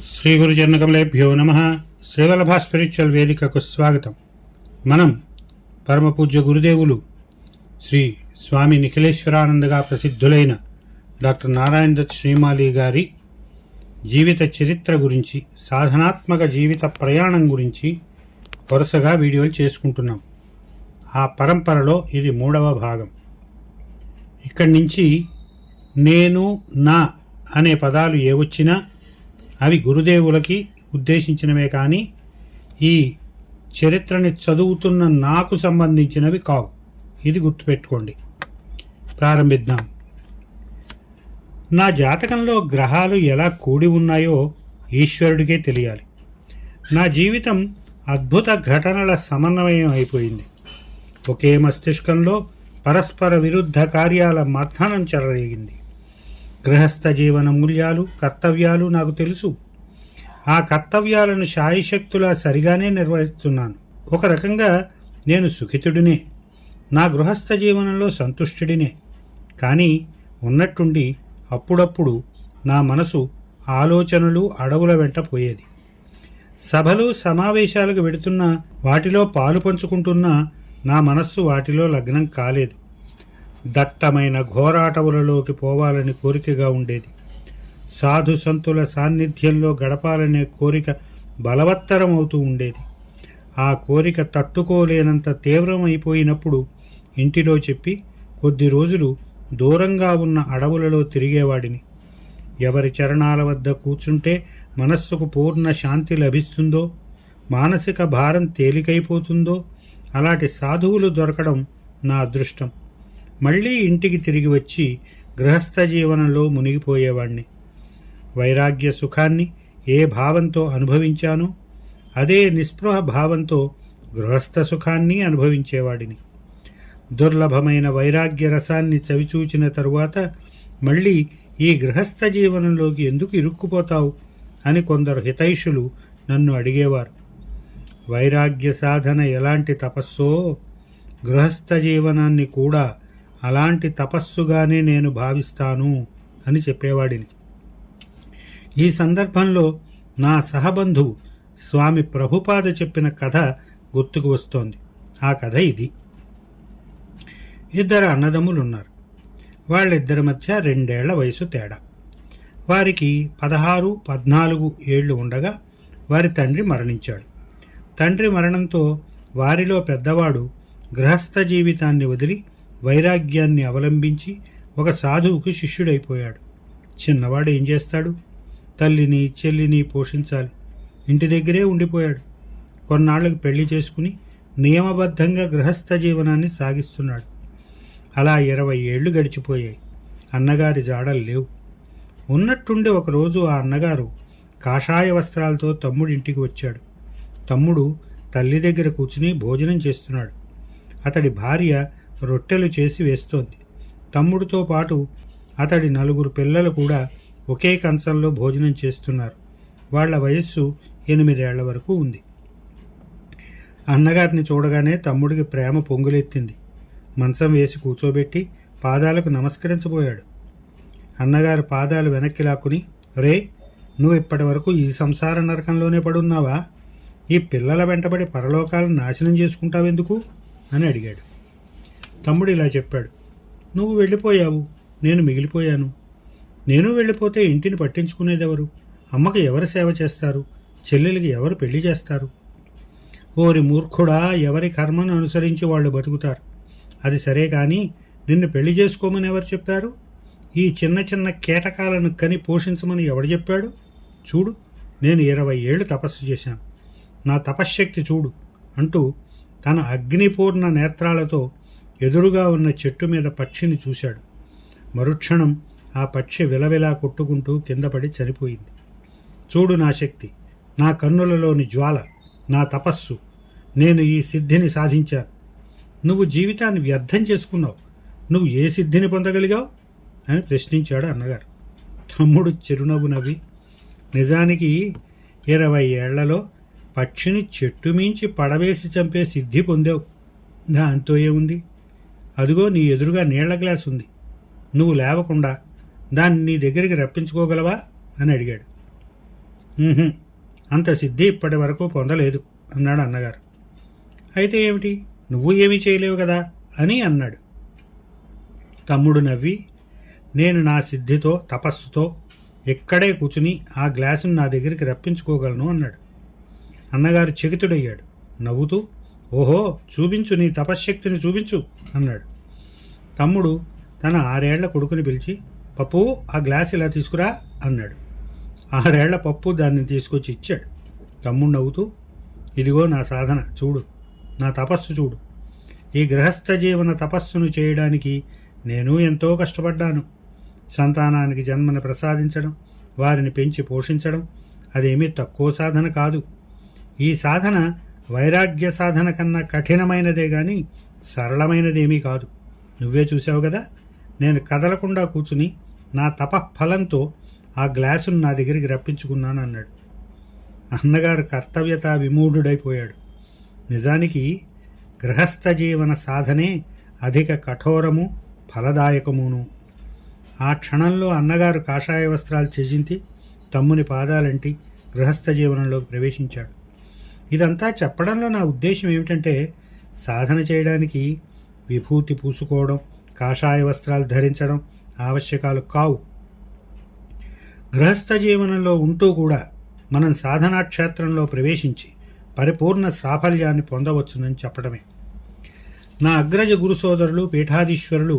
శ్రీ గురుచరణకమలేభ్యో నమ. శ్రీవల్లభ స్పిరిచువల్ వేదికకు స్వాగతం. మనం పరమ పూజ్య గురుదేవులు శ్రీ స్వామి నిఖిలేశ్వరానందగా ప్రసిద్ధులైన డాక్టర్ నారాయణ దత్ శ్రీమాలి గారి జీవిత చరిత్ర గురించి, సాధనాత్మక జీవిత ప్రయాణం గురించి వరుసగా వీడియోలు చేసుకుంటున్నాం. ఆ పరంపరలో ఇది 3వ భాగం. ఇక్కడి నుంచి నేను, నా అనే పదాలు ఏవొచ్చినా అవి గురుదేవులకి ఉద్దేశించినవే కానీ ఈ చరిత్రని చదువుతున్న నాకు సంబంధించినవి కావు. ఇది గుర్తుపెట్టుకోండి. ప్రారంభిద్దాం. నా జాతకంలో గ్రహాలు ఎలా కూడి ఉన్నాయో ఈశ్వరుడికే తెలియాలి. నా జీవితం అద్భుత ఘటనల సమన్వయం అయిపోయింది. ఒకే మస్తిష్కంలో పరస్పర విరుద్ధ కార్యాల మథనం చెలరేగింది. గృహస్థ జీవన మూల్యాలు, కర్తవ్యాలు నాకు తెలుసు. ఆ కర్తవ్యాలను శాయశక్తులా సరిగానే నిర్వహిస్తున్నాను. ఒక రకంగా నేను సుఖితుడినే, నా గృహస్థ జీవనంలో సంతుష్టుడినే. కానీ ఉన్నట్టుండి అప్పుడప్పుడు నా మనసు ఆలోచనలు అడవుల వెంట పోయేది. సభలు సమావేశాలకు వెడుతున్నా, వాటిలో పాలు పంచుకుంటున్నా నా మనస్సు వాటిలో లగ్నం కాలేదు. దట్టమైన ఘోరాటవులలోకి పోవాలని కోరికగా ఉండేది. సాధు సంతుల సాన్నిధ్యంలో గడపాలనే కోరిక బలవత్తరమవుతూ ఉండేది. ఆ కోరిక తట్టుకోలేనంత తీవ్రమైపోయినప్పుడు ఇంటిలో చెప్పి కొద్ది రోజులు దూరంగా ఉన్న అడవులలో తిరిగేవాడిని. ఎవరి చరణాల వద్ద కూర్చుంటే మనస్సుకు పూర్ణ శాంతి లభిస్తుందో, మానసిక భారం తేలికైపోతుందో అలాంటి సాధువులు దొరకడం నా అదృష్టం. మళ్ళీ ఇంటికి తిరిగి వచ్చి గృహస్థ జీవనంలో మునిగిపోయేవాణ్ణి. వైరాగ్య సుఖాన్ని ఏ భావంతో అనుభవించానో అదే నిస్పృహ భావంతో గృహస్థ సుఖాన్ని అనుభవించేవాడిని. దుర్లభమైన వైరాగ్య రసాన్ని చవిచూచిన తరువాత మళ్ళీ ఈ గృహస్థ జీవనంలోకి ఎందుకు ఇరుక్కుపోతావు అని కొందరు హితైషులు నన్ను అడిగేవారు. వైరాగ్య సాధన ఎలాంటి తపస్సో గృహస్థ జీవనాన్ని కూడా అలాంటి తపస్సుగానే నేను భావిస్తాను అని చెప్పేవాడిని. ఈ సందర్భంలో నా సహబంధువు స్వామి ప్రభుపాద చెప్పిన కథ గుర్తుకు వస్తోంది. ఆ కథ ఇది. 2 అన్నదమ్ములున్నారు. వాళ్ళిద్దరి మధ్య 2 ఏళ్ల వయసు తేడా. వారికి 16, 14 ఏళ్ళు ఉండగా వారి తండ్రి మరణించాడు. తండ్రి మరణంతో వారిలో పెద్దవాడు గృహస్థ జీవితాన్ని వదిలి వైరాగ్యాన్ని అవలంబించి ఒక సాధువుకు శిష్యుడైపోయాడు. చిన్నవాడు ఏం చేస్తాడు? తల్లిని చెల్లిని పోషించాలి. ఇంటి దగ్గరే ఉండిపోయాడు. కొన్నాళ్లకు పెళ్లి చేసుకుని నియమబద్ధంగా గృహస్థ జీవనాన్ని సాగిస్తున్నాడు. అలా 20 ఏళ్లు గడిచిపోయాయి. అన్నగారి జాడలు లేవు. ఉన్నట్టుండి ఒకరోజు ఆ అన్నగారు కాషాయ వస్త్రాలతో తమ్ముడింటికి వచ్చాడు. తమ్ముడు తల్లి దగ్గర కూర్చుని భోజనం చేస్తున్నాడు. అతడి భార్య రొట్టెలు చేసి వేస్తోంది. తమ్ముడితో పాటు అతడి 4 పిల్లలు కూడా ఒకే కంచంలో భోజనం చేస్తున్నారు. వాళ్ల వయస్సు 8 ఏళ్ల వరకు ఉంది. అన్నగారిని చూడగానే తమ్ముడికి ప్రేమ పొంగులెత్తింది. మంచం వేసి కూర్చోబెట్టి పాదాలకు నమస్కరించబోయాడు. అన్నగారు పాదాలు వెనక్కి లాక్కుని, రే, నువ్వు ఇప్పటి వరకు ఈ సంసార నరకంలోనే పడున్నావా? ఈ పిల్లల వెంటబడి పరలోకాలను నాశనం చేసుకుంటావెందుకు అని అడిగాడు. తమ్ముడు ఇలా చెప్పాడు, నువ్వు వెళ్ళిపోయావు, నేను మిగిలిపోయాను. నేను వెళ్ళిపోతే ఇంటిని పట్టించుకునేదెవరు? అమ్మకు ఎవరు సేవ చేస్తారు? చెల్లెలికి ఎవరు పెళ్లి చేస్తారు? ఓరి మూర్ఖుడా, ఎవరి కర్మను అనుసరించి వాళ్ళు బతుకుతారు. అది సరే కానీ నిన్ను పెళ్లి చేసుకోమని ఎవరు చెప్పారు? ఈ చిన్న చిన్న కీటకాలను కని పోషించమని ఎవడు చెప్పాడు? చూడు, నేను 20 ఏళ్ళు తపస్సు చేశాను. నా తపశ్శక్తి చూడు అంటూ తన అగ్నిపూర్ణ నేత్రాలతో ఎదురుగా ఉన్న చెట్టు మీద పక్షిని చూశాడు. మరుక్షణం ఆ పక్షి విలవిలా కొట్టుకుంటూ కిందపడి చనిపోయింది. చూడు నా శక్తి, నా కన్నులలోని జ్వాల, నా తపస్సు. నేను ఈ సిద్ధిని సాధించాను. నువ్వు జీవితాన్ని వ్యర్థం చేసుకున్నావు. నువ్వు ఏ సిద్ధిని పొందగలిగావు అని ప్రశ్నించాడు అన్నగారు. తమ్ముడు చిరునవ్వు నవ్వి, నిజానికి 20 ఏళ్లలో పక్షిని చెట్టు మించి పడవేసి చంపే సిద్ధి పొందావు. దాంతో ఏముంది? అదిగో నీ ఎదురుగా నీళ్ల గ్లాస్ ఉంది. నువ్వు లేవకుండా దాన్ని నీ దగ్గరికి రప్పించుకోగలవా అని అడిగాడు. "ఉహుం, అంత సిద్ధి ఇప్పటి వరకు పొందలేదు" అన్నాడు అన్నగారు. "అయితే ఏమిటి, నువ్వు ఏమీ చేయలేవు కదా" అని అన్నాడు. తమ్ముడు నవ్వి, "నేను నా సిద్ధితో తపస్సుతో ఇక్కడే కూర్చుని ఆ గ్లాసును నా దగ్గరికి రప్పించుకోగలను" అన్నాడు. అన్నగారు చకితుడయ్యాడు. నవ్వుతూ, "ఓహో, చూపించు, నీ తపశ్శక్తిని చూపించు" అన్నాడు. తమ్ముడు తన 6 ఏళ్ల కొడుకుని పిలిచి, "పప్పు, ఆ గ్లాస్ ఇలా తీసుకురా" అన్నాడు. 6 ఏళ్ల పప్పు దాన్ని తీసుకొచ్చి ఇచ్చాడు. తమ్ముడు నవ్వుతూ, "ఇదిగో నా సాధన చూడు, నా తపస్సు చూడు. ఈ గృహస్థ జీవన తపస్సును చేయడానికి నేను ఎంతో కష్టపడ్డాను. సంతానానికి జన్మను ప్రసాదించడం, వారిని పెంచి పోషించడం అదేమీ తక్కువ సాధన కాదు. ఈ సాధన వైరాగ్య సాధన కన్నా కఠినమైనదే గాని సరళమైనదేమీ కాదు. నువ్వే చూసావు కదా, నేను కదలకుండా కూర్చుని నా తపఫలంతో ఆ గ్లాసును నా దగ్గరికి రప్పించుకున్నాను" అన్నాడు. అన్నగారు కర్తవ్యత విమూఢుడైపోయాడు. నిజానికి గృహస్థ జీవన సాధనే అధిక కఠోరము, ఫలదాయకమును. ఆ క్షణంలో అన్నగారు కాషాయ వస్త్రాలు త్యజించి తమ్ముని పాదాలంటి గృహస్థ జీవనంలోకి ప్రవేశించాడు. ఇదంతా చెప్పడంలో నా ఉద్దేశం ఏమిటంటే, సాధన చేయడానికి విభూతి పూసుకోవడం, కాషాయ వస్త్రాలు ధరించడం ఆవశ్యకాలు కావు. గృహస్థ జీవనంలో ఉంటూ కూడా మనం సాధనా క్షేత్రంలో ప్రవేశించి పరిపూర్ణ సాఫల్యాన్ని పొందవచ్చునని చెప్పడమే. నా అగ్రజ గురు సోదరులు పీఠాధీశ్వరులు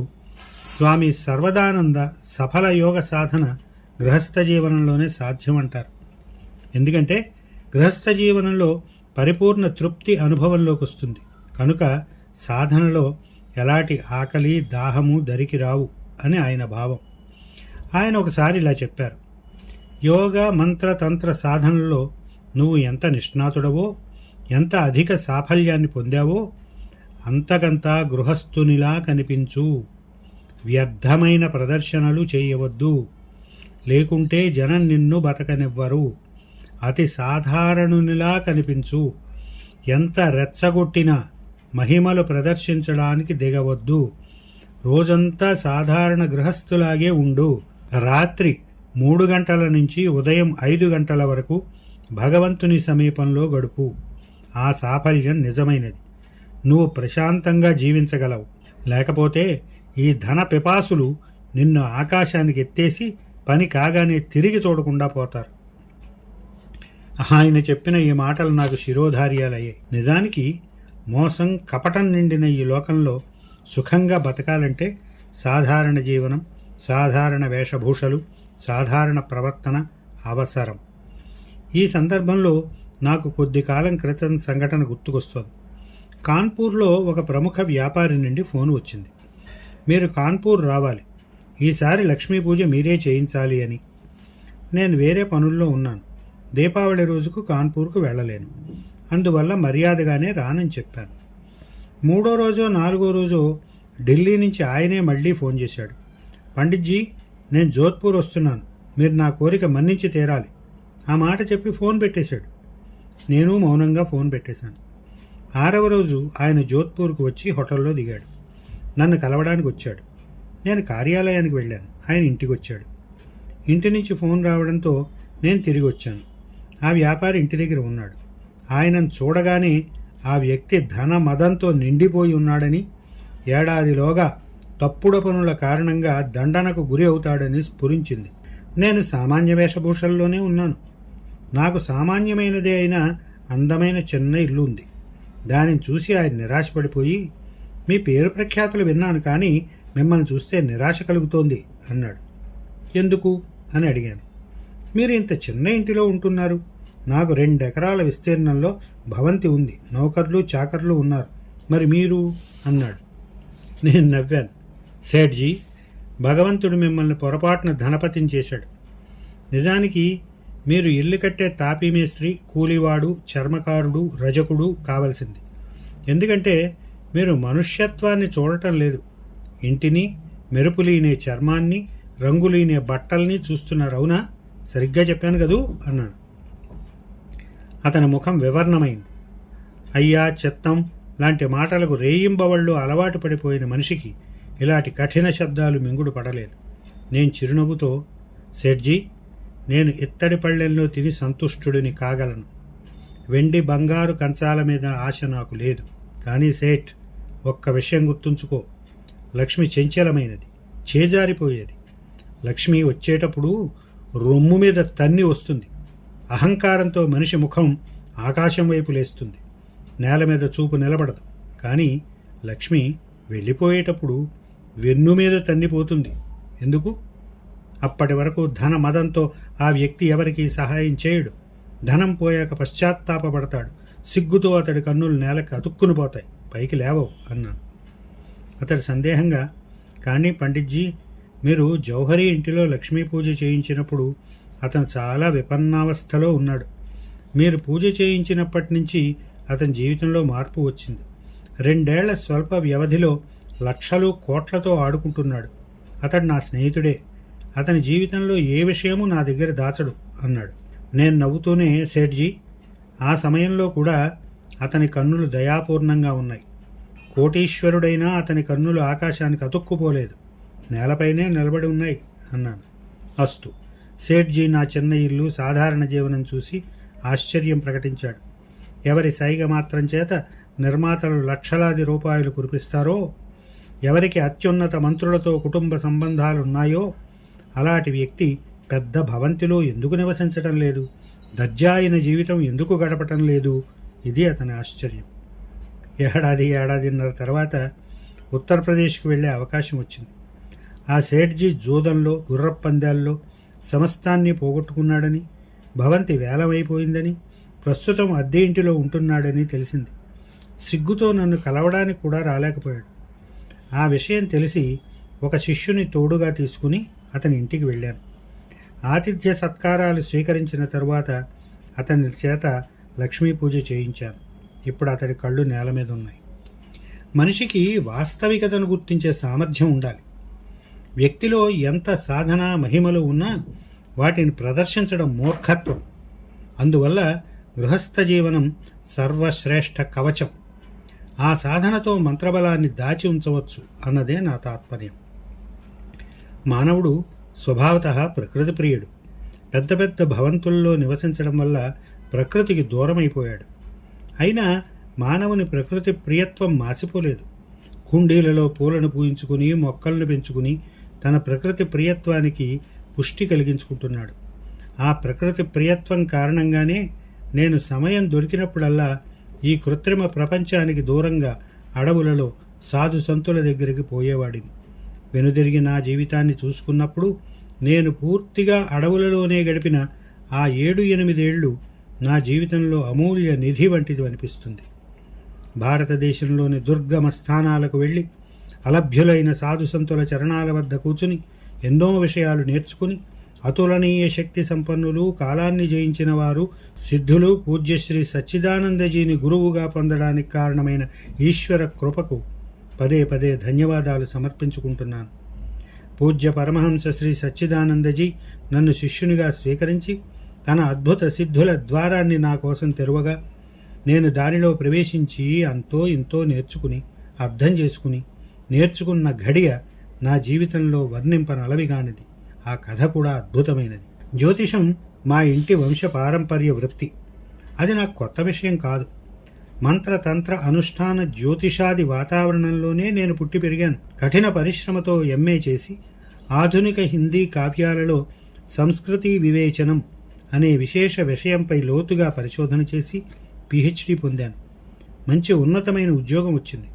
స్వామి సర్వదానంద సఫల యోగ సాధన గృహస్థ జీవనంలోనే సాధ్యమంటారు. ఎందుకంటే గృహస్థ జీవనంలో పరిపూర్ణ తృప్తి అనుభవంలోకి వస్తుంది కనుక సాధనలో ఎలాంటి ఆకలి దాహము దరికి రావు అని ఆయన భావం. ఆయన ఒకసారి ఇలా చెప్పారు, యోగ మంత్ర తంత్ర సాధనలో నువ్వు ఎంత నిష్ణాతుడవో, ఎంత అధిక సాఫల్యాన్ని పొందావో అంతకంతా గృహస్థునిలా కనిపించు. వ్యర్థమైన ప్రదర్శనలు చేయవద్దు, లేకుంటే జనం నిన్ను బతకనివ్వరు. అతి సాధారణునిలా కనిపించు. ఎంత రెచ్చగొట్టినా మహిమలు ప్రదర్శించడానికి దిగవద్దు. రోజంతా సాధారణ గృహస్థులాగే ఉండు. రాత్రి 3 గంటల నుంచి ఉదయం 5 గంటల వరకు భగవంతుని సమీపంలో గడుపు. ఆ సాఫల్యం నిజమైనది. నువ్వు ప్రశాంతంగా జీవించగలవు. లేకపోతే ఈ ధన పిపాసులు నిన్ను ఆకాశానికి ఎత్తేసి పని కాగానే తిరిగి చూడకుండా పోతారు. ఆయన చెప్పిన ఈ మాటలు నాకు శిరోధార్యాలయ్యాయి. నిజానికి మోసం కపటం నిండిన ఈ లోకంలో సుఖంగా బతకాలంటే సాధారణ జీవనం, సాధారణ వేషభూషలు, సాధారణ ప్రవర్తన అవసరం. ఈ సందర్భంలో నాకు కొద్ది కాలం క్రితం సంఘటన గుర్తుకొస్తోంది. కాన్పూర్లో ఒక ప్రముఖ వ్యాపారి నుండి ఫోన్ వచ్చింది. మీరు కాన్పూర్ రావాలి, ఈసారి లక్ష్మీ పూజ మీరే చేయించాలి అని. నేను వేరే పనుల్లో ఉన్నాను. దీపావళి రోజుకు కాన్పూర్కు వెళ్ళలేను. అందువల్ల మర్యాదగానే రానని చెప్పాను. 3వ రోజో 4వ రోజో ఢిల్లీ నుంచి ఆయనే మళ్ళీ ఫోన్ చేశాడు. పండిట్జీ, నేను జోధ్పూర్ వస్తున్నాను, మీరు నా కోరిక మన్నించి తీరాలి. ఆ మాట చెప్పి ఫోన్ పెట్టేశాడు. నేను మౌనంగా ఫోన్ పెట్టేశాను. 6వ రోజు ఆయన జోధ్పూర్కు వచ్చి హోటల్లో దిగాడు. నన్ను కలవడానికి వచ్చాడు. నేను కార్యాలయానికి వెళ్ళాను. ఆయన ఇంటికి వచ్చాడు. ఇంటి నుంచి ఫోన్ రావడంతో నేను తిరిగి వచ్చాను. ఆ వ్యాపారి ఇంటి దగ్గర ఉన్నాడు. ఆయనను చూడగానే ఆ వ్యక్తి ధన మదంతో నిండిపోయి ఉన్నాడని, ఏడాదిలోగా తప్పుడు పనుల కారణంగా దండనకు గురి అవుతాడని స్ఫురించింది. నేను సామాన్య వేషభూషల్లోనే ఉన్నాను. నాకు సామాన్యమైనదే అయినా అందమైన చిన్న ఇల్లు ఉంది. దానిని చూసి ఆయన నిరాశపడిపోయి, మీ పేరు ప్రఖ్యాతులు విన్నాను కానీ మిమ్మల్ని చూస్తే నిరాశ కలుగుతోంది అన్నాడు. ఎందుకు అని అడిగాను. మీరు ఇంత చిన్న ఇంటిలో ఉంటున్నారు. నాకు 2 ఎకరాల విస్తీర్ణంలో భవంతి ఉంది. నౌకర్లు చాకర్లు ఉన్నారు. మరి మీరు అన్నాడు. నేను నవ్వాను. సేఠ్జీ, భగవంతుడు మిమ్మల్ని పొరపాటున ధనపతిని చేశాడు. నిజానికి మీరు ఇల్లు కట్టే తాపీ మేస్త్రి, కూలివాడు, చర్మకారుడు, రజకుడు కావలసింది. ఎందుకంటే మీరు మనుష్యత్వాన్ని చూడటం లేదు. ఇంటిని, మెరుపులీనే చర్మాన్ని, రంగులీనే బట్టల్ని చూస్తున్నారు. అవునా? సరిగ్గా చెప్పాను కదూ అన్నాను. అతని ముఖం వివర్ణమైంది. అయ్యా, చిత్తం లాంటి మాటలకు రేయింబవళ్ళు అలవాటు పడిపోయిన మనిషికి ఇలాంటి కఠిన శబ్దాలు మింగుడు పడలేదు. నేను చిరునవ్వుతో, సేఠ్జీ, నేను ఇత్తడి పళ్ళెంలో తిని సంతుష్టుడిని కాగలను. వెండి బంగారు కంచాల మీద ఆశ నాకు లేదు. కానీ సేట్, ఒక్క విషయం గుర్తుంచుకో, లక్ష్మి చంచలమైనది, చేజారిపోయేది. లక్ష్మి వచ్చేటప్పుడు రొమ్ము మీద తన్ని వస్తుంది. అహంకారంతో మనిషి ముఖం ఆకాశం వైపు లేస్తుంది, నేల మీద చూపు నిలబడదు. కానీ లక్ష్మి వెళ్ళిపోయేటప్పుడు వెన్ను మీద తన్నిపోతుంది. ఎందుకు? అప్పటి వరకు ధన మదంతో ఆ వ్యక్తి ఎవరికీ సహాయం చేయడు. ధనం పోయాక పశ్చాత్తాపడతాడు. సిగ్గుతో అతడి కన్నులు నేలకు అతుక్కుని పోతాయి, పైకి లేవవు అన్నాను. అతడు సందేహంగా, కానీ పండిట్జీ, మీరు జౌహరీ ఇంటిలో లక్ష్మీ పూజ చేయించినప్పుడు అతను చాలా విపన్నావస్థలో ఉన్నాడు. మీరు పూజ చేయించినప్పటి నుంచి అతని జీవితంలో మార్పు వచ్చింది. 2 ఏళ్ల స్వల్ప వ్యవధిలో లక్షలు కోట్లతో ఆడుకుంటున్నాడు. అతడు నా స్నేహితుడే. అతని జీవితంలో ఏ విషయమూ నా దగ్గర దాచడు అన్నాడు. నేను నవ్వుతూనే, సేట్జీ, ఆ సమయంలో కూడా అతని కన్నులు దయాపూర్ణంగా ఉన్నాయి. కోటీశ్వరుడైనా అతని కన్నులు ఆకాశానికి అతుక్కుపోలేదు, నేలపైనే నిలబడి ఉన్నాయి అన్నాను. అస్తు. సేట్జీ నా చిన్న ఇల్లు, సాధారణ జీవనం చూసి ఆశ్చర్యం ప్రకటించాడు. ఎవరి సైగ మాత్రం చేత నిర్మాతలు లక్షలాది రూపాయలు కురిపిస్తారో, ఎవరికి అత్యున్నత మంత్రులతో కుటుంబ సంబంధాలున్నాయో అలాంటి వ్యక్తి పెద్ద భవంతిలో ఎందుకు నివసించటం లేదు, దర్జాయిన జీవితం ఎందుకు గడపటం లేదు? ఇది అతని ఆశ్చర్యం. ఏడాదిన్నర తర్వాత ఉత్తరప్రదేశ్కి వెళ్ళే అవకాశం వచ్చింది. ఆ సేట్జీ జూదంలో, గుర్రపందాల్లో సమస్తాన్ని పోగొట్టుకున్నాడని, భవంతి వేలమైపోయిందని, ప్రస్తుతం అద్దె ఇంటిలో ఉంటున్నాడని తెలిసింది. సిగ్గుతో నన్ను కలవడానికి కూడా రాలేకపోయాడు. ఆ విషయం తెలిసి ఒక శిష్యుని తోడుగా తీసుకుని అతని ఇంటికి వెళ్ళాను. ఆతిథ్య సత్కారాలు స్వీకరించిన తరువాత అతని చేత లక్ష్మీ పూజ చేయించాను. ఇప్పుడు అతడి కళ్ళు నేల మీద ఉన్నాయి. మనిషికి వాస్తవికతను గుర్తించే సామర్థ్యం ఉండాలి. వ్యక్తిలో ఎంత సాధన మహిమలు ఉన్నా వాటిని ప్రదర్శించడం మూర్ఖత్వం. అందువల్ల గృహస్థ జీవనం సర్వశ్రేష్ఠ కవచం. ఆ సాధనతో మంత్రబలాన్ని దాచి ఉంచవచ్చు అన్నదే నా తాత్పర్యం. మానవుడు స్వభావతః ప్రకృతి ప్రియుడు. పెద్ద పెద్ద భవంతుల్లో నివసించడం వల్ల ప్రకృతికి దూరమైపోయాడు. అయినా మానవుని ప్రకృతి ప్రియత్వం మాసిపోలేదు. కుండీలలో పూలను పూయించుకుని, మొక్కలను పెంచుకుని తన ప్రకృతి ప్రియత్వానికి పుష్టి కలిగించుకుంటున్నాడు. ఆ ప్రకృతి ప్రియత్వం కారణంగానే నేను సమయం దొరికినప్పుడల్లా ఈ కృత్రిమ ప్రపంచానికి దూరంగా అడవులలో సాధు సంతుల దగ్గరికి పోయేవాడిని. వెనుదిరిగి నా జీవితాన్ని చూసుకున్నప్పుడు నేను పూర్తిగా అడవులలోనే గడిపిన ఆ 7-8 ఏళ్ళు నా జీవితంలో అమూల్య నిధి వంటిది అనిపిస్తుంది. భారతదేశంలోని దుర్గమ స్థానాలకు వెళ్ళి అలభ్యులైన సాధు సంతుల చరణాల వద్ద కూర్చుని ఎన్నో విషయాలు నేర్చుకుని, అతులనీయ శక్తి సంపన్నులు, కాలాన్ని జయించిన వారు, సిద్ధులు, పూజ్యశ్రీ సచ్చిదానందజీని గురువుగా పొందడానికి కారణమైన ఈశ్వర కృపకు పదే పదే ధన్యవాదాలు సమర్పించుకుంటున్నాను. పూజ్య పరమహంస శ్రీ సచ్చిదానందజీ నన్ను శిష్యునిగా స్వీకరించి తన అద్భుత సిద్ధుల ద్వారాన్ని నా కోసం తెరువగా, నేను దానిలో ప్రవేశించి అంతో ఇంతో నేర్చుకుని, అర్థం చేసుకుని, నేర్చుకున్న ఘడియ నా జీవితంలో వర్ణింపనలవిగానిది. ఆ కథ కూడా అద్భుతమైనది. జ్యోతిషం మా ఇంటి వంశపారంపర్య వృత్తి. అది నాకు కొత్త విషయం కాదు. మంత్రతంత్ర అనుష్ఠాన జ్యోతిషాది వాతావరణంలోనే నేను పుట్టి పెరిగాను. కఠిన పరిశ్రమతో ఎంఏ చేసి ఆధునిక హిందీ కావ్యాలలో సంస్కృతి వివేచనం అనే విశేష విషయంపై లోతుగా పరిశోధన చేసి పిహెచ్డి పొందాను. మంచి ఉన్నతమైన ఉద్యోగం వచ్చింది.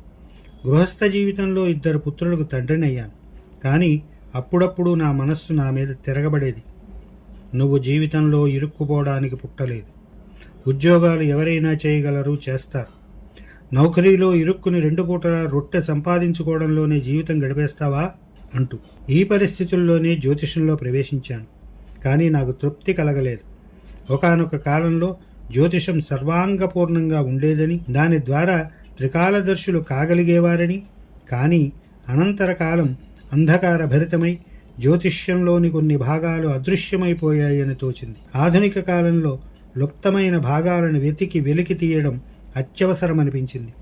గృహస్థ జీవితంలో 2 పుత్రులకు తండ్రినయ్యాను. కానీ అప్పుడప్పుడు నా మనస్సు నా మీద తిరగబడేది. నువ్వు జీవితంలో ఇరుక్కుపోవడానికి పుట్టలేదు. ఉద్యోగాలు ఎవరైనా చేయగలరు, చేస్తారు. నౌకరీలో ఇరుక్కుని 2 పూటల రొట్టె సంపాదించుకోవడంలోనే జీవితం గడిపేస్తావా అంటూ. ఈ పరిస్థితుల్లోనే జ్యోతిషంలో ప్రవేశించాను. కానీ నాకు తృప్తి కలగలేదు. ఒకానొక కాలంలో జ్యోతిషం సర్వాంగపూర్ణంగా ఉండేదని, దాని ద్వారా త్రికాలదర్శులు కాగలిగేవారని, కానీ అనంతర కాలం అంధకార భరితమై జ్యోతిష్యంలోని కొన్ని భాగాలు అదృశ్యమైపోయాయని తోచింది. ఆధునిక కాలంలో లుప్తమైన భాగాలను వెలికి తీయడం అత్యవసరమనిపించింది.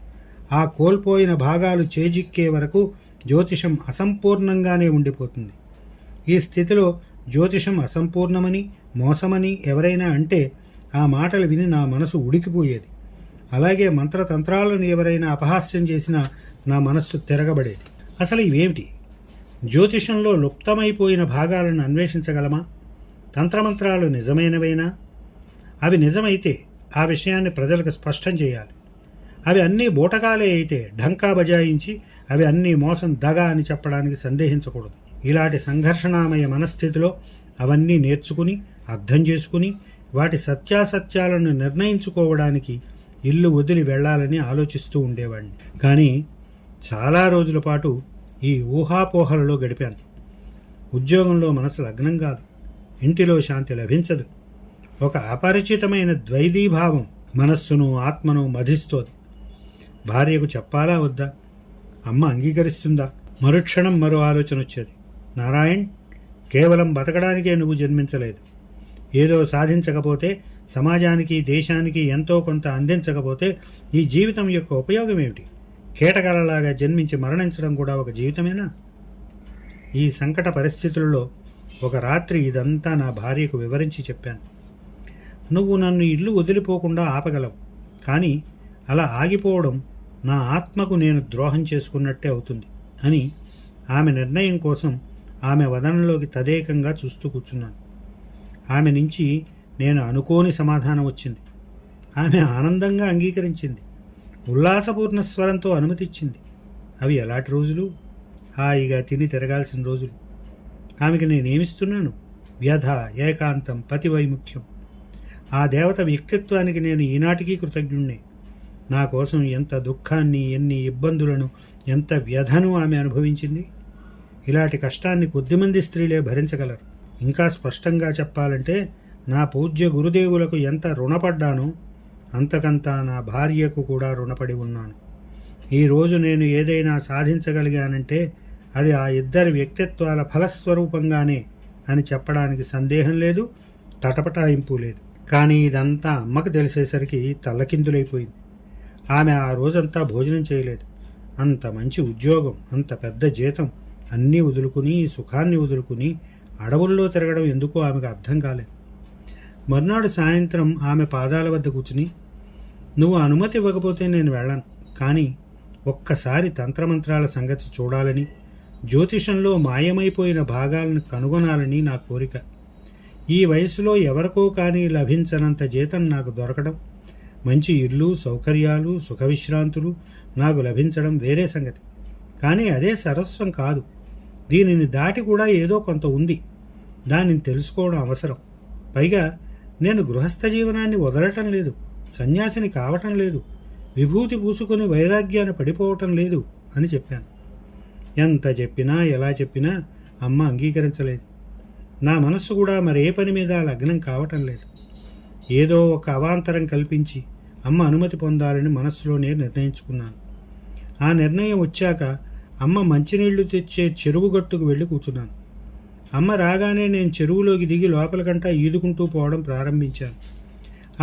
ఆ కోల్పోయిన భాగాలు చేజిక్కే వరకు జ్యోతిషం అసంపూర్ణంగానే ఉండిపోతుంది. ఈ స్థితిలో జ్యోతిషం అసంపూర్ణమని, మోసమని ఎవరైనా అంటే ఆ మాటలు విని నా మనసు ఉడికిపోయేది. అలాగే మంత్రతంత్రాలను ఎవరైనా అపహాస్యం చేసినా నా మనస్సు తిరగబడేది. అసలు ఇవేమిటి? జ్యోతిషంలో లుప్తమైపోయిన భాగాలను అన్వేషించగలమా? తంత్రమంత్రాలు నిజమైనవైనా? అవి నిజమైతే ఆ విషయాన్ని ప్రజలకు స్పష్టం చేయాలి. అవి అన్నీ బూటకాలే అయితే ఢంకా బజాయించి అవి అన్నీ మోసం, దగ అని చెప్పడానికి సందేహించకూడదు. ఇలాంటి సంఘర్షణామయ మనస్థితిలో అవన్నీ నేర్చుకుని, అర్థం చేసుకుని, వాటి సత్యాసత్యాలను నిర్ణయించుకోవడానికి ఇల్లు వదిలి వెళ్ళాలని ఆలోచిస్తూ ఉండేవాడిని. కానీ చాలా రోజుల పాటు ఈ ఊహాపోహలలో గడిపాను. ఉద్యోగంలో మనసు లగ్నం కాదు, ఇంటిలో శాంతి లభించదు. ఒక అపరిచితమైన ద్వైధీభావం మనస్సును, ఆత్మను మధిస్తోంది. భార్యకు చెప్పాలా వద్దా? అమ్మ అంగీకరిస్తుందా? మరుక్షణం మరో ఆలోచన వచ్చేది. నారాయణ్, కేవలం బతకడానికే నువ్వు జన్మించలేదు. ఏదో సాధించకపోతే, సమాజానికి, దేశానికి ఎంతో కొంత అందించకపోతే ఈ జీవితం యొక్క ఉపయోగం ఏమిటి? కీటకాలలాగా జన్మించి మరణించడం కూడా ఒక జీవితమేనా? ఈ సంకట పరిస్థితులలో ఒక రాత్రి ఇదంతా నా భార్యకు వివరించి చెప్పాను. నువ్వు నన్ను ఇల్లు వదిలిపోకుండా ఆపగలవు, కానీ అలా ఆగిపోవడం నా ఆత్మకు నేను ద్రోహం చేసుకున్నట్టే అవుతుంది అని ఆమె నిర్ణయం కోసం ఆమె వదనంలోకి తదేకంగా చూస్తూ కూర్చున్నాను. ఆమె నుంచి నేను అనుకోని సమాధానం వచ్చింది. ఆమె ఆనందంగా అంగీకరించింది. ఉల్లాసపూర్ణ స్వరంతో అనుమతిచ్చింది. అవి ఎలాంటి రోజులు? హాయిగా తిని తిరగాల్సిన రోజులు. ఆమెకి నేనేమిస్తున్నాను? వ్యధ, ఏకాంతం, పతి వైముఖ్యం. ఆ దేవత వ్యక్తిత్వానికి నేను ఈనాటికి కృతజ్ఞుణ్ణే. నా కోసం ఎంత దుఃఖాన్ని, ఎన్ని ఇబ్బందులను, ఎంత వ్యధను ఆమె అనుభవించింది. ఇలాంటి కష్టాన్ని కొద్దిమంది స్త్రీలే భరించగలరు. ఇంకా స్పష్టంగా చెప్పాలంటే నా పూజ్య గురుదేవులకు ఎంత రుణపడ్డానో అంతకంతా నా భార్యకు కూడా రుణపడి ఉన్నాను. ఈరోజు నేను ఏదైనా సాధించగలిగానంటే అది ఆ ఇద్దరి వ్యక్తిత్వాల ఫలస్వరూపంగానే అని చెప్పడానికి సందేహం లేదు, తటపటాయింపు లేదు. కానీ ఇదంతా అమ్మకు తెలిసేసరికి తల్లకిందులైపోయింది. ఆమె ఆ రోజంతా భోజనం చేయలేదు. అంత మంచి ఉద్యోగం, అంత పెద్ద జీతం అన్నీ వదులుకుని, సుఖాన్ని వదులుకుని అడవుల్లో తిరగడం ఎందుకో ఆమెకు అర్థం కాలేదు. మర్నాడు సాయంత్రం ఆమె పాదాల వద్ద కూర్చుని, నువ్వు అనుమతి ఇవ్వకపోతే నేను వెళ్ళను, కానీ ఒక్కసారి తంత్రమంత్రాల సంగతి చూడాలని, జ్యోతిషంలో మాయమైపోయిన భాగాలను కనుగొనాలని నా కోరిక. ఈ వయసులో ఎవరికో కానీ లభించనంత జీతం నాకు దొరకడం, మంచి ఇల్లు, సౌకర్యాలు, సుఖ విశ్రాంతులు నాకు లభించడం వేరే సంగతి. కానీ అదే సర్వస్వం కాదు. దీనిని దాటి కూడా ఏదో కొంత ఉంది. దానిని తెలుసుకోవడం అవసరం. పైగా నేను గృహస్థ జీవనాన్ని వదలటం లేదు, సన్యాసిని కావటం లేదు, విభూతి పూసుకొని వైరాగ్యాన్ని పడిపోవటం లేదు అని చెప్పాను. ఎంత చెప్పినా, ఎలా చెప్పినా అమ్మ అంగీకరించలేదు. నా మనస్సు కూడా మరే పని మీద లగ్నం కావటం లేదు. ఏదో ఒక అవాంతరం కల్పించి అమ్మ అనుమతి పొందాలని మనస్సులోనే నిర్ణయించుకున్నాను. ఆ నిర్ణయం వచ్చాక అమ్మ మంచినీళ్లు తెచ్చే చెరువు గట్టుకు వెళ్ళి కూర్చున్నాను. అమ్మ రాగానే నేను చెరువులోకి దిగి లోపలికంటా ఈదుకుంటూ పోవడం ప్రారంభించాను.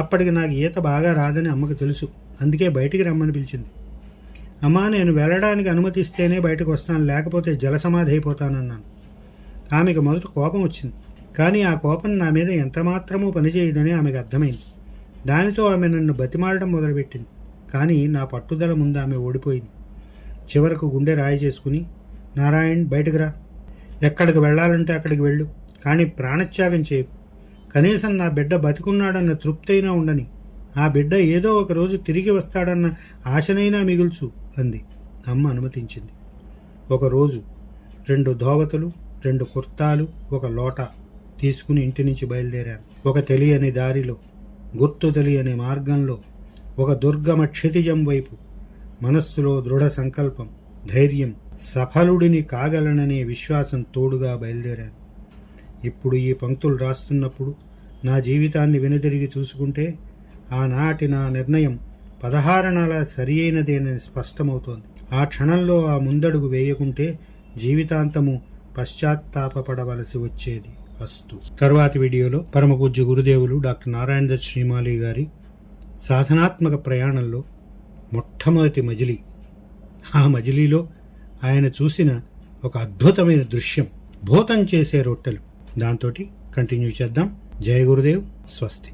అప్పటికి నాకు ఈత బాగా రాదని అమ్మకు తెలుసు. అందుకే బయటికి రమ్మని పిలిచింది. అమ్మా, నేను వెళ్ళడానికి అనుమతిస్తేనే బయటకు వస్తాను, లేకపోతే జలసమాధి అయిపోతానన్నాను. ఆమెకు మొదట కోపం వచ్చింది. కానీ ఆ కోపం నా మీద ఎంతమాత్రమూ పనిచేయదని ఆమెకు అర్థమైంది. దానితో ఆమె నన్ను బతిమాలడం మొదలుపెట్టింది. కానీ నా పట్టుదల ముందు ఆమె ఓడిపోయింది. చివరకు గుండె రాయి చేసుకుని, నారాయణ్, బయటకు రా, ఎక్కడికి వెళ్ళాలంటే అక్కడికి వెళ్ళు, కానీ ప్రాణత్యాగం చేయకు. కనీసం నా బిడ్డ బతికున్నాడన్న తృప్తైనా ఉండని, ఆ బిడ్డ ఏదో ఒక రోజు తిరిగి వస్తాడన్న ఆశనైనా మిగుల్చు అంది. అమ్మ అనుమతించింది. ఒకరోజు 2 ధోవతులు, 2 కుర్తాలు, ఒక లోటా తీసుకుని ఇంటి నుంచి బయలుదేరాను. ఒక తెలియని దారిలో, గుర్తు తెలియని మార్గంలో, ఒక దుర్గమ క్షితిజం వైపు. మనస్సులో దృఢ సంకల్పం, ధైర్యం, సఫలుడిని కాగలననే విశ్వాసం తోడుగా బయలుదేరాను. ఇప్పుడు ఈ పంక్తులు రాస్తున్నప్పుడు నా జీవితాన్ని వెనుదిరిగి చూసుకుంటే ఆనాటి నా నిర్ణయం 16 సరి అయినదేనని స్పష్టమవుతోంది. ఆ క్షణంలో ఆ ముందడుగు వేయకుంటే జీవితాంతము పశ్చాత్తాపపడవలసి వచ్చేది. అస్తు. తరువాతి వీడియోలో పరమపూజ్య గురుదేవులు డాక్టర్ నారాయణ దత్ శ్రీమాలి గారి సాధనాత్మక ప్రయాణంలో మొట్టమొదటి మజిలీ, ఆ మజిలీలో ఆయన చూసిన ఒక అద్భుతమైన దృశ్యం, భూతం చేసే రొట్టెలు. దాంతో కంటిన్యూ చేద్దాం. జయ గురుదేవ్, స్వస్తి.